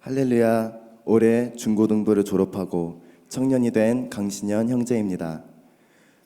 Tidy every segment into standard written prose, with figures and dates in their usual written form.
할렐루야, 올해 중고등부를 졸업하고 청년이 된 강신현 형제입니다.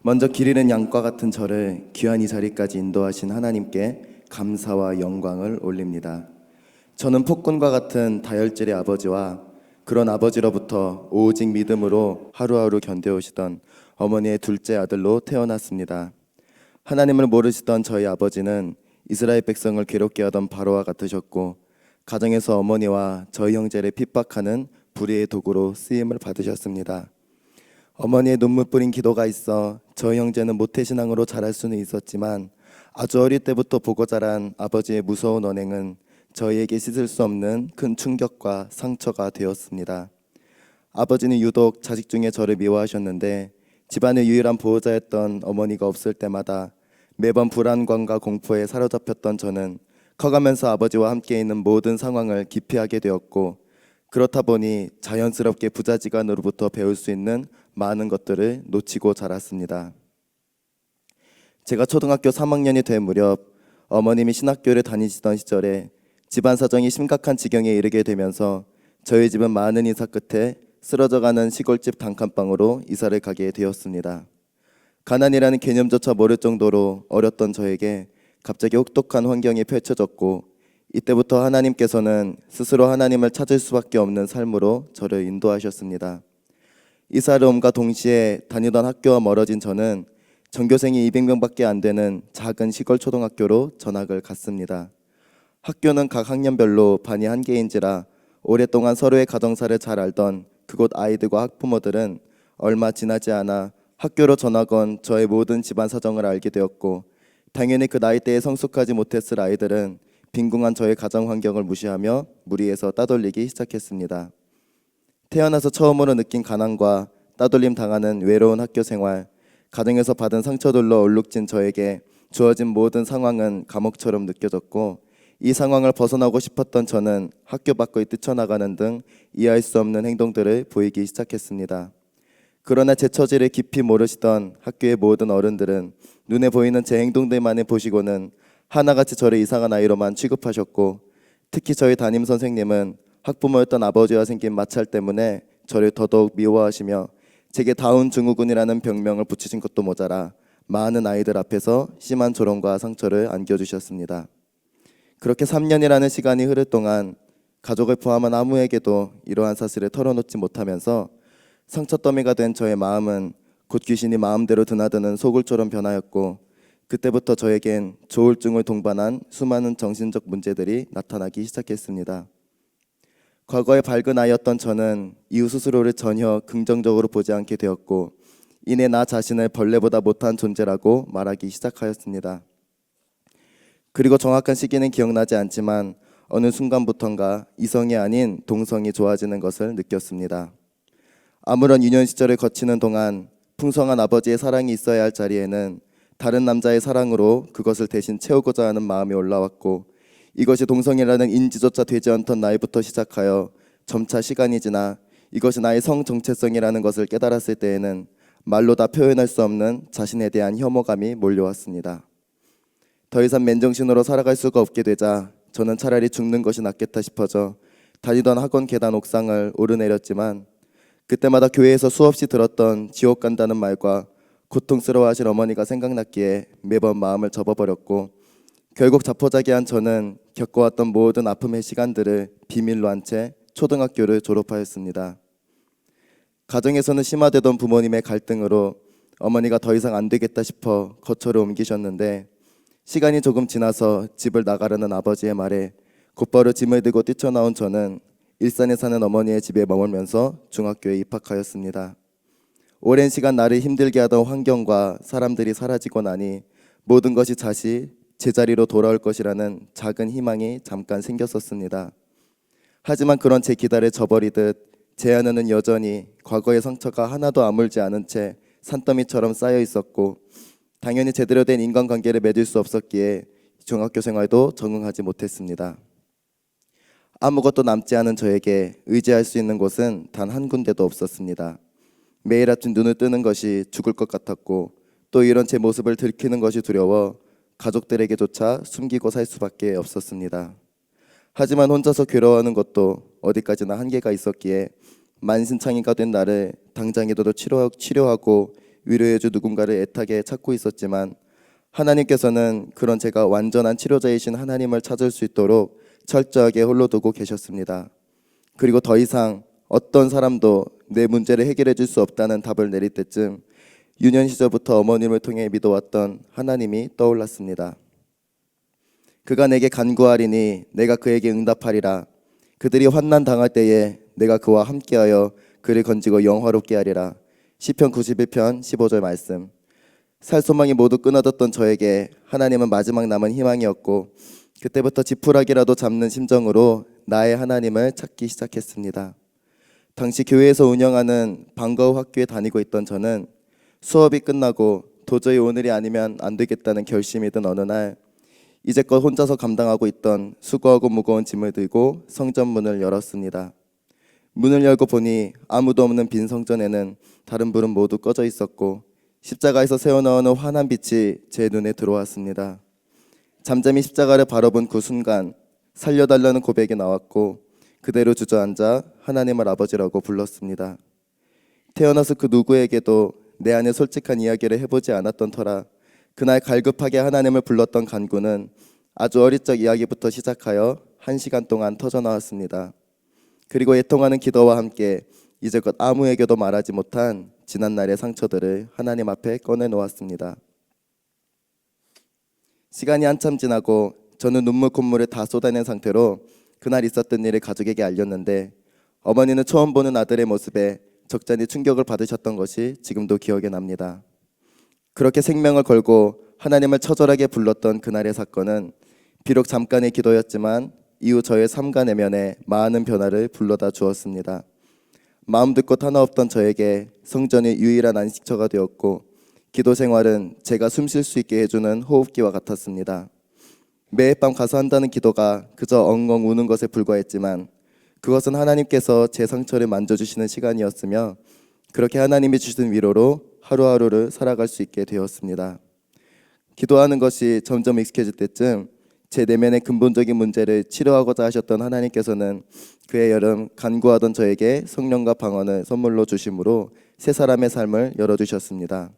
먼저 길 잃은 양과 같은 저를 귀한 이 자리까지 인도하신 하나님께 감사와 영광을 올립니다. 저는 폭군과 같은 다혈질의 아버지와 그런 아버지로부터 오직 믿음으로 하루하루 견뎌오시던 어머니의 둘째 아들로 태어났습니다. 하나님을 모르시던 저희 아버지는 이스라엘 백성을 괴롭게 하던 바로와 같으셨고, 가정에서 어머니와 저희 형제를 핍박하는 불의의 도구로 쓰임을 받으셨습니다. 어머니의 눈물 뿌린 기도가 있어 저희 형제는 모태신앙으로 자랄 수는 있었지만, 아주 어릴 때부터 보고 자란 아버지의 무서운 언행은 저희에게 씻을 수 없는 큰 충격과 상처가 되었습니다. 아버지는 유독 자식 중에 저를 미워하셨는데, 집안의 유일한 보호자였던 어머니가 없을 때마다 매번 불안감과 공포에 사로잡혔던 저는 커가면서 아버지와 함께 있는 모든 상황을 기피하게 되었고, 그렇다 보니 자연스럽게 부자지간으로부터 배울 수 있는 많은 것들을 놓치고 자랐습니다. 제가 초등학교 3학년이 될 무렵 어머님이 신학교를 다니시던 시절에 집안 사정이 심각한 지경에 이르게 되면서 저희 집은 많은 이사 끝에 쓰러져가는 시골집 단칸방으로 이사를 가게 되었습니다. 가난이라는 개념조차 모를 정도로 어렸던 저에게 갑자기 혹독한 환경이 펼쳐졌고, 이때부터 하나님께서는 스스로 하나님을 찾을 수밖에 없는 삶으로 저를 인도하셨습니다. 이사를 옴과 동시에 다니던 학교와 멀어진 저는 전교생이 200명밖에 안 되는 작은 시골 초등학교로 전학을 갔습니다. 학교는 각 학년별로 반이 한 개인지라 오랫동안 서로의 가정사를 잘 알던 그곳 아이들과 학부모들은 얼마 지나지 않아 학교로 전학 온 저의 모든 집안 사정을 알게 되었고, 당연히 그 나이대에 성숙하지 못했을 아이들은 빈궁한 저의 가정 환경을 무시하며 무리해서 따돌리기 시작했습니다. 태어나서 처음으로 느낀 가난과 따돌림 당하는 외로운 학교 생활, 가정에서 받은 상처들로 얼룩진 저에게 주어진 모든 상황은 감옥처럼 느껴졌고, 이 상황을 벗어나고 싶었던 저는 학교 밖을 뛰쳐나가는 등 이해할 수 없는 행동들을 보이기 시작했습니다. 그러나 제 처지를 깊이 모르시던 학교의 모든 어른들은 눈에 보이는 제 행동들만을 보시고는 하나같이 저를 이상한 아이로만 취급하셨고, 특히 저희 담임 선생님은 학부모였던 아버지와 생긴 마찰 때문에 저를 더더욱 미워하시며 제게 다운 증후군이라는 병명을 붙이신 것도 모자라 많은 아이들 앞에서 심한 조롱과 상처를 안겨주셨습니다. 그렇게 3년이라는 시간이 흐를 동안 가족을 포함한 아무에게도 이러한 사실을 털어놓지 못하면서 상처더미가 된 저의 마음은 곧 귀신이 마음대로 드나드는 소굴처럼 변하였고, 그때부터 저에겐 조울증을 동반한 수많은 정신적 문제들이 나타나기 시작했습니다. 과거에 밝은 아이였던 저는 이후 스스로를 전혀 긍정적으로 보지 않게 되었고, 이내 나 자신을 벌레보다 못한 존재라고 말하기 시작하였습니다. 그리고 정확한 시기는 기억나지 않지만 어느 순간부턴가 이성이 아닌 동성이 좋아지는 것을 느꼈습니다. 아무런 유년 시절을 거치는 동안 풍성한 아버지의 사랑이 있어야 할 자리에는 다른 남자의 사랑으로 그것을 대신 채우고자 하는 마음이 올라왔고, 이것이 동성이라는 인지조차 되지 않던 나이부터 시작하여 점차 시간이 지나 이것이 나의 성 정체성이라는 것을 깨달았을 때에는 말로 다 표현할 수 없는 자신에 대한 혐오감이 몰려왔습니다. 더 이상 맨정신으로 살아갈 수가 없게 되자 저는 차라리 죽는 것이 낫겠다 싶어져 다니던 학원 계단 옥상을 오르내렸지만, 그때마다 교회에서 수없이 들었던 지옥 간다는 말과 고통스러워하실 어머니가 생각났기에 매번 마음을 접어버렸고, 결국 자포자기한 저는 겪어왔던 모든 아픔의 시간들을 비밀로 한 채 초등학교를 졸업하였습니다. 가정에서는 심화되던 부모님의 갈등으로 어머니가 더 이상 안 되겠다 싶어 거처를 옮기셨는데, 시간이 조금 지나서 집을 나가려는 아버지의 말에 곧바로 짐을 들고 뛰쳐나온 저는 일산에 사는 어머니의 집에 머물면서 중학교에 입학하였습니다. 오랜 시간 나를 힘들게 하던 환경과 사람들이 사라지고 나니 모든 것이 다시 제자리로 돌아올 것이라는 작은 희망이 잠깐 생겼었습니다. 하지만 그런 제 기다를 저버리듯 제 안에는 여전히 과거의 상처가 하나도 아물지 않은 채 산더미처럼 쌓여 있었고, 당연히 제대로 된 인간관계를 맺을 수 없었기에 중학교 생활도 적응하지 못했습니다. 아무것도 남지 않은 저에게 의지할 수 있는 곳은 단 한 군데도 없었습니다. 매일 아침 눈을 뜨는 것이 죽을 것 같았고, 또 이런 제 모습을 들키는 것이 두려워 가족들에게조차 숨기고 살 수밖에 없었습니다. 하지만 혼자서 괴로워하는 것도 어디까지나 한계가 있었기에 만신창이가 된 나를 당장이라도 치료하고 위로해줄 누군가를 애타게 찾고 있었지만 하나님께서는 그런 제가 완전한 치료자이신 하나님을 찾을 수 있도록 철저하게 홀로 두고 계셨습니다. 그리고 더 이상 어떤 사람도 내 문제를 해결해 줄 수 없다는 답을 내릴 때쯤 유년 시절부터 어머님을 통해 믿어왔던 하나님이 떠올랐습니다. 그가 내게 간구하리니 내가 그에게 응답하리라. 그들이 환난 당할 때에 내가 그와 함께하여 그를 건지고 영화롭게 하리라. 시편 91편 15절 말씀. 살 소망이 모두 끊어졌던 저에게 하나님은 마지막 남은 희망이었고 그때부터 지푸라기라도 잡는 심정으로 나의 하나님을 찾기 시작했습니다. 당시 교회에서 운영하는 방과후 학교에 다니고 있던 저는 수업이 끝나고 도저히 오늘이 아니면 안 되겠다는 결심이 든 어느 날 이제껏 혼자서 감당하고 있던 수고하고 무거운 짐을 들고 성전 문을 열었습니다. 문을 열고 보니 아무도 없는 빈 성전에는 다른 불은 모두 꺼져 있었고 십자가에서 새어나오는 환한 빛이 제 눈에 들어왔습니다. 잠잠히 십자가를 바라본 그 순간 살려달라는 고백이 나왔고 그대로 주저앉아 하나님을 아버지라고 불렀습니다. 태어나서 그 누구에게도 내 안에 솔직한 이야기를 해보지 않았던 터라 그날 갈급하게 하나님을 불렀던 간구는 아주 어릴 적 이야기부터 시작하여 1시간 동안 터져나왔습니다. 그리고 애통하는 기도와 함께 이제껏 아무에게도 말하지 못한 지난날의 상처들을 하나님 앞에 꺼내놓았습니다. 시간이 한참 지나고 저는 눈물 콧물을 다 쏟아낸 상태로 그날 있었던 일을 가족에게 알렸는데 어머니는 처음 보는 아들의 모습에 적잖이 충격을 받으셨던 것이 지금도 기억에 납니다. 그렇게 생명을 걸고 하나님을 처절하게 불렀던 그날의 사건은 비록 잠깐의 기도였지만 이후 저의 삶과 내면에 많은 변화를 불러다 주었습니다. 마음 듣고 하나 없던 저에게 성전이 유일한 안식처가 되었고 기도 생활은 제가 숨 쉴 수 있게 해주는 호흡기와 같았습니다. 매일 밤 가서 한다는 기도가 그저 엉엉 우는 것에 불과했지만 그것은 하나님께서 제 상처를 만져주시는 시간이었으며 그렇게 하나님이 주신 위로로 하루하루를 살아갈 수 있게 되었습니다. 기도하는 것이 점점 익숙해질 때쯤 제 내면의 근본적인 문제를 치료하고자 하셨던 하나님께서는 그해 여름 간구하던 저에게 성령과 방언을 선물로 주심으로 새 사람의 삶을 열어주셨습니다.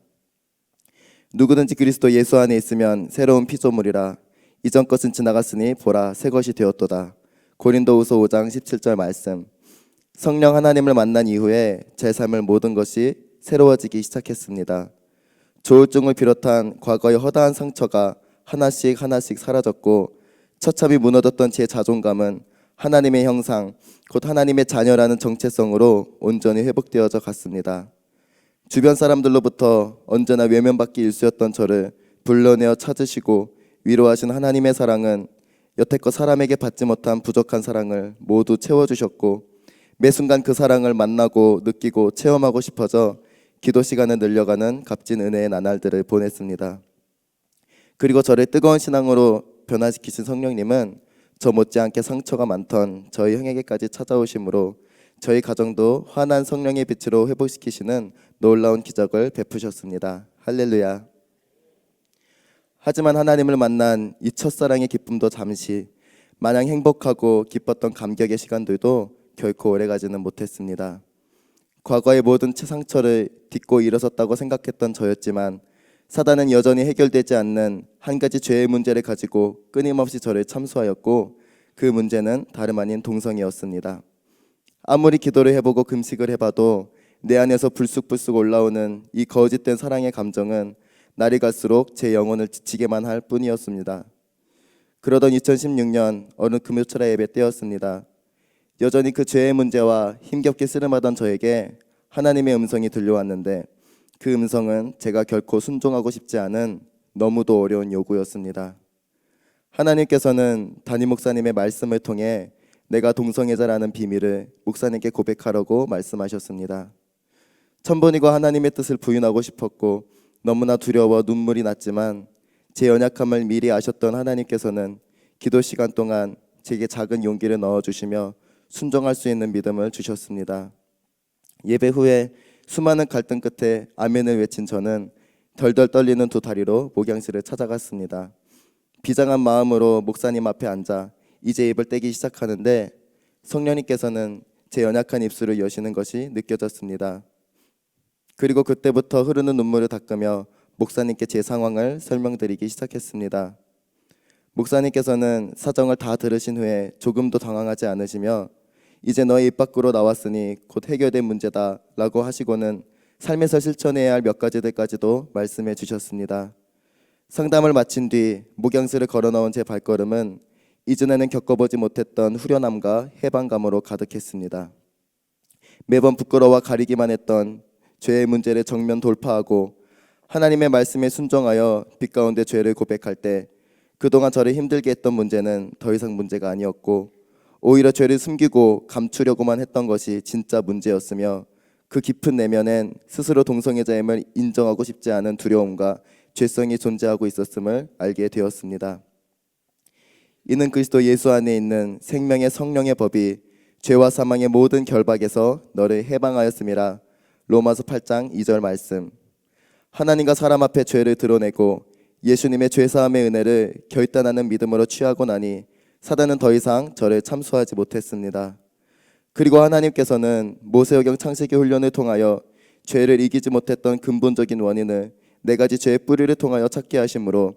누구든지 그리스도 예수 안에 있으면 새로운 피조물이라 이전 것은 지나갔으니 보라 새 것이 되었도다. 고린도후서 5장 17절 말씀. 성령 하나님을 만난 이후에 제 삶의 모든 것이 새로워지기 시작했습니다. 조울증을 비롯한 과거의 허다한 상처가 하나씩 하나씩 사라졌고 처참히 무너졌던 제 자존감은 하나님의 형상, 곧 하나님의 자녀라는 정체성으로 온전히 회복되어져 갔습니다. 주변 사람들로부터 언제나 외면받기 일쑤였던 저를 불러내어 찾으시고 위로하신 하나님의 사랑은 여태껏 사람에게 받지 못한 부족한 사랑을 모두 채워주셨고 매 순간 그 사랑을 만나고 느끼고 체험하고 싶어져 기도 시간을 늘려가는 값진 은혜의 나날들을 보냈습니다. 그리고 저를 뜨거운 신앙으로 변화시키신 성령님은 저 못지않게 상처가 많던 저희 형에게까지 찾아오심으로 저희 가정도 환한 성령의 빛으로 회복시키시는 놀라운 기적을 베푸셨습니다. 할렐루야. 하지만 하나님을 만난 이 첫사랑의 기쁨도 잠시, 마냥 행복하고 기뻤던 감격의 시간들도 결코 오래가지는 못했습니다. 과거의 모든 상처를 딛고 일어섰다고 생각했던 저였지만 사단은 여전히 해결되지 않는 한 가지 죄의 문제를 가지고 끊임없이 저를 참수하였고 그 문제는 다름 아닌 동성이었습니다. 아무리 기도를 해보고 금식을 해봐도 내 안에서 불쑥불쑥 올라오는 이 거짓된 사랑의 감정은 날이 갈수록 제 영혼을 지치게만 할 뿐이었습니다. 그러던 2016년 어느 금요철의 예배 때였습니다. 여전히 그 죄의 문제와 힘겹게 씨름하던 저에게 하나님의 음성이 들려왔는데 그 음성은 제가 결코 순종하고 싶지 않은 너무도 어려운 요구였습니다. 하나님께서는 담임 목사님의 말씀을 통해 내가 동성애자라는 비밀을 목사님께 고백하라고 말씀하셨습니다. 천번이고 하나님의 뜻을 부인하고 싶었고 너무나 두려워 눈물이 났지만 제 연약함을 미리 아셨던 하나님께서는 기도 시간 동안 제게 작은 용기를 넣어주시며 순종할 수 있는 믿음을 주셨습니다. 예배 후에 수많은 갈등 끝에 아멘을 외친 저는 덜덜 떨리는 두 다리로 목양실을 찾아갔습니다. 비장한 마음으로 목사님 앞에 앉아 이제 입을 떼기 시작하는데 성령님께서는 제 연약한 입술을 여시는 것이 느껴졌습니다. 그리고 그때부터 흐르는 눈물을 닦으며 목사님께 제 상황을 설명드리기 시작했습니다. 목사님께서는 사정을 다 들으신 후에 조금도 당황하지 않으시며 이제 너의 입 밖으로 나왔으니 곧 해결된 문제다 라고 하시고는 삶에서 실천해야 할 몇 가지들까지도 말씀해 주셨습니다. 상담을 마친 뒤 목양실을 걸어 나온 제 발걸음은 이전에는 겪어보지 못했던 후련함과 해방감으로 가득했습니다. 매번 부끄러워 가리기만 했던 죄의 문제를 정면 돌파하고 하나님의 말씀에 순종하여 빛 가운데 죄를 고백할 때 그동안 저를 힘들게 했던 문제는 더 이상 문제가 아니었고 오히려 죄를 숨기고 감추려고만 했던 것이 진짜 문제였으며 그 깊은 내면엔 스스로 동성애자임을 인정하고 싶지 않은 두려움과 죄성이 존재하고 있었음을 알게 되었습니다. 이는 그리스도 예수 안에 있는 생명의 성령의 법이 죄와 사망의 모든 결박에서 너를 해방하였음이라. 로마서 8장 2절 말씀. 하나님과 사람 앞에 죄를 드러내고 예수님의 죄사함의 은혜를 결단하는 믿음으로 취하고 나니 사단은 더 이상 저를 참수하지 못했습니다. 그리고 하나님께서는 모세오경 창세기 훈련을 통하여 죄를 이기지 못했던 근본적인 원인을 네 가지 죄의 뿌리를 통하여 찾게 하심으로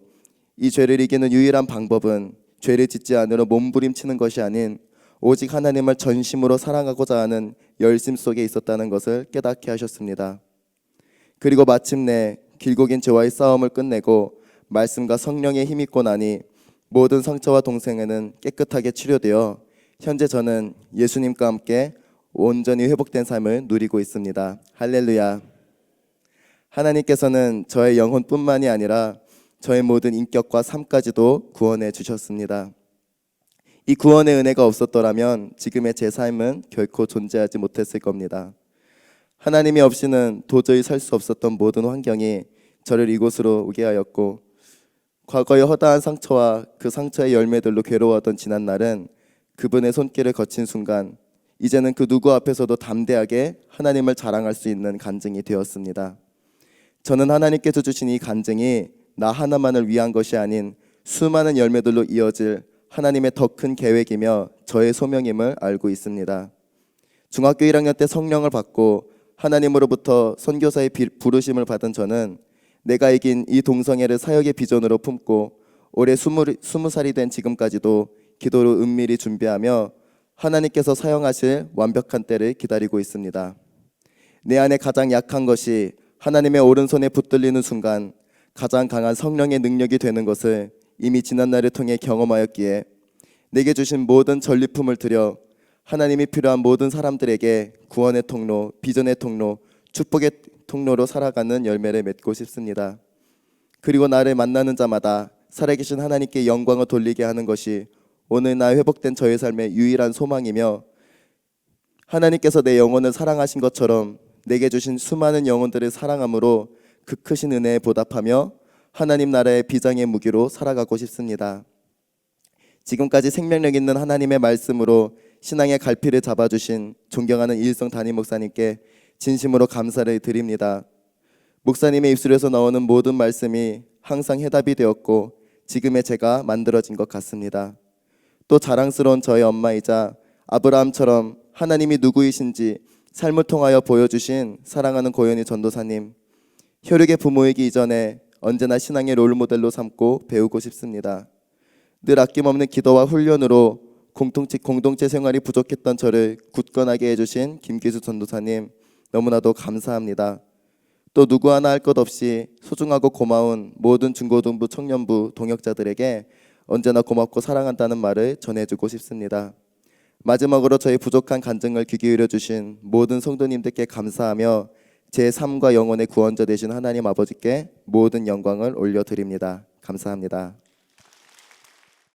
이 죄를 이기는 유일한 방법은 죄를 짓지 않으려 몸부림치는 것이 아닌 오직 하나님을 전심으로 사랑하고자 하는 열심 속에 있었다는 것을 깨닫게 하셨습니다. 그리고 마침내 길고 긴 죄와의 싸움을 끝내고 말씀과 성령에 힘입고 나니 모든 상처와 동생에는 깨끗하게 치료되어 현재 저는 예수님과 함께 온전히 회복된 삶을 누리고 있습니다. 할렐루야. 하나님께서는 저의 영혼뿐만이 아니라 저의 모든 인격과 삶까지도 구원해 주셨습니다. 이 구원의 은혜가 없었더라면 지금의 제 삶은 결코 존재하지 못했을 겁니다. 하나님이 없이는 도저히 살 수 없었던 모든 환경이 저를 이곳으로 오게 하였고 과거의 허다한 상처와 그 상처의 열매들로 괴로워하던 지난날은 그분의 손길을 거친 순간 이제는 그 누구 앞에서도 담대하게 하나님을 자랑할 수 있는 간증이 되었습니다. 저는 하나님께서 주신 이 간증이 나 하나만을 위한 것이 아닌 수많은 열매들로 이어질 하나님의 더 큰 계획이며 저의 소명임을 알고 있습니다. 중학교 1학년 때 성령을 받고 하나님으로부터 선교사의 부르심을 받은 저는 내가 이긴 이 동성애를 사역의 비전으로 품고 올해 20살이 된 지금까지도 기도로 은밀히 준비하며 하나님께서 사용하실 완벽한 때를 기다리고 있습니다. 내 안에 가장 약한 것이 하나님의 오른손에 붙들리는 순간 가장 강한 성령의 능력이 되는 것을 이미 지난날을 통해 경험하였기에 내게 주신 모든 전리품을 드려 하나님이 필요한 모든 사람들에게 구원의 통로, 비전의 통로, 축복의 통로로 살아가는 열매를 맺고 싶습니다. 그리고 나를 만나는 자마다 살아계신 하나님께 영광을 돌리게 하는 것이 오늘 날 회복된 저의 삶의 유일한 소망이며 하나님께서 내 영혼을 사랑하신 것처럼 내게 주신 수많은 영혼들을 사랑함으로 그 크신 은혜에 보답하며 하나님 나라의 비장의 무기로 살아가고 싶습니다. 지금까지 생명력 있는 하나님의 말씀으로 신앙의 갈피를 잡아주신 존경하는 이일성 담임 목사님께 진심으로 감사를 드립니다. 목사님의 입술에서 나오는 모든 말씀이 항상 해답이 되었고 지금의 제가 만들어진 것 같습니다. 또 자랑스러운 저의 엄마이자 아브라함처럼 하나님이 누구이신지 삶을 통하여 보여주신 사랑하는 고현희 전도사님, 혈육의 부모이기 이전에 언제나 신앙의 롤모델로 삼고 배우고 싶습니다. 늘 아낌없는 기도와 훈련으로 공동체 생활이 부족했던 저를 굳건하게 해주신 김기수 전도사님, 너무나도 감사합니다. 또 누구 하나 할 것 없이 소중하고 고마운 모든 중고등부 청년부 동역자들에게 언제나 고맙고 사랑한다는 말을 전해주고 싶습니다. 마지막으로 저희 부족한 간증을 귀 기울여 주신 모든 성도님들께 감사하며 제 삶과 영혼의 구원자 되신 하나님 아버지께 모든 영광을 올려드립니다. 감사합니다.